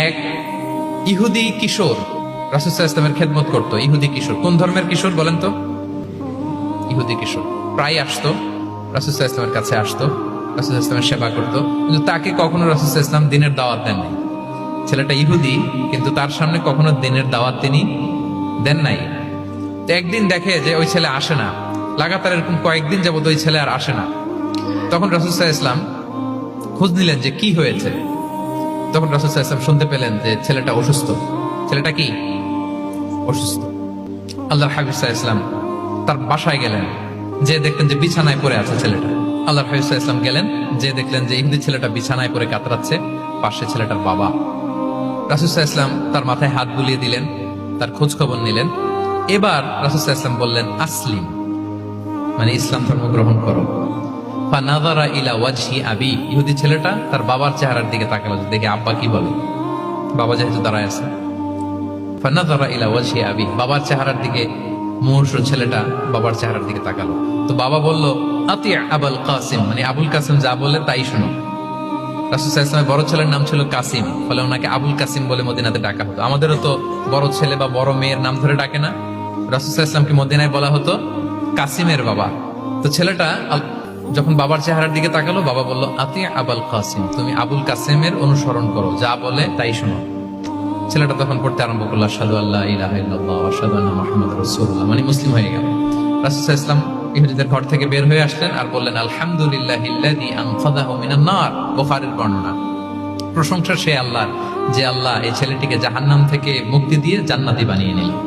এক ইহুদি কিশোর রাসূল সাল্লাল্লাহু আলাইহি ওয়াসাল্লামের খেদমত করতো। ইহুদি কিশোর, কোন ধর্মের কিশোর বলেন তো? ইহুদি কিশোর প্রায় আসতো রাসূল সাল্লাল্লাহু আলাইহি ওয়াসাল্লামের কাছে, আসতো রাসূল সাল্লাল্লাহু আলাইহি ওয়াসাল্লামের সেবা করতো, কিন্তু তাকে কখনো রাসূল সাল্লাল্লাহু আলাইহি ওয়াসাল্লাম দিনের দাওয়াত দেন নাই। ছেলেটা ইহুদি, কিন্তু তার সামনে কখনো দিনের দাওয়াত তিনি দেন নাই। তো একদিন দেখে যে ওই ছেলে আসে না, লাগাতার এরকম কয়েকদিন যাবত ওই ছেলে আর আসে না। তখন রাসূল সাল্লাল্লাহু আলাইহি ওয়াসাল্লাম খোঁজ নিলেন যে কি হয়েছে। তখন রাসূল সাল্লাল্লাহু আলাইহি ওয়াসাল্লাম শুনতে পেলেন যে ছেলেটা অসুস্থ। ছেলেটা কি অসুস্থ? আল্লাহর হাবিব সাল্লাল্লাহু আলাইহি ওয়াসাল্লাম তার বাসায় গেলেন, যে দেখলেন যে বিছানায় পড়ে আছে ছেলেটা। আল্লাহর হাবিব সাল্লাল্লাহু আলাইহি ওয়াসাল্লাম গেলেন, যে দেখলেন যে ইহুদি ছেলেটা বিছানায় পড়ে কাতরাচ্ছে, পাশে ছেলেটার বাবা। রাসূল সাল্লাল্লাহু আলাইহি ওয়াসাল্লাম তার মাথায় হাত বুলিয়ে দিলেন, তার খোঁজ খবর নিলেন। এবার রাসূল সাল্লাল্লাহু আলাইহি ওয়াসাল্লাম বললেন আসলিম, মানে ইসলাম ধর্ম গ্রহণ করো। ফানাযারা ইলা ওয়াজহি আবি, ইহুদি ছেলেটা তার বাবার চেহারার দিকে তাকালো, দেখে আব্বা কি বলে। বাবা যেহেতু দাঁড়ায় আছে, ফানাযারা ইলা ওয়াজহি আবি, বাবার চেহারার দিকে মুমূর্ষু ছেলেটা বাবার চেহারার দিকে তাকালো। তো বাবা বলল আতি আবুল কাসিম, মানে আবুল কাসিম যা বলে তাই শোনো। রাসূল সাল্লাল্লাহু আলাইহি ওয়াসাল্লামের বড় ছেলের নাম ছিল কাসিম, ফলে ওনাকে আবুল কাসিম বলে মদিনাতে ডাকা হতো। আমাদেরও তো বড় ছেলে বা বড় মেয়ের নাম ধরে ডাকে না? রাসূল সাল্লাল্লাহু আলাইহি ওয়াসাল্লামকে মদিনায় বলা হতো কাসিমের বাবা। তো ছেলেটা যখন বাবার চেহারার দিকে তাকালো, বাবা বলল আতি আবুল কাসিম, তুমি আবুল কাসিমের অনুসরণ করো, যা বলে তাই শোনো। ছেলেটা তখন পড়তে আরম্ভ করলো আশহাদু আল্লা ইলাহা ইল্লাল্লাহ ওয়া আশহাদু আন্না মুহাম্মাদুর রাসূলুল্লাহ, মানে মুসলিম হয়ে গেল। রাসূল সাল্লাল্লাহু আলাইহি ওয়াসাল্লাম ইহুদিদের ঘর থেকে বের হয়ে আসলেন আর বললেন আলহামদুলিল্লাহিল্লাযী আনকাযাহু মিনান নার, বুখারীর বর্ণনা। প্রশংসা সে আল্লাহর, যে আল্লাহ এই ছেলেটিকে জাহান্নাম থেকে মুক্তি দিয়ে জান্নাতি বানিয়ে নিলেন।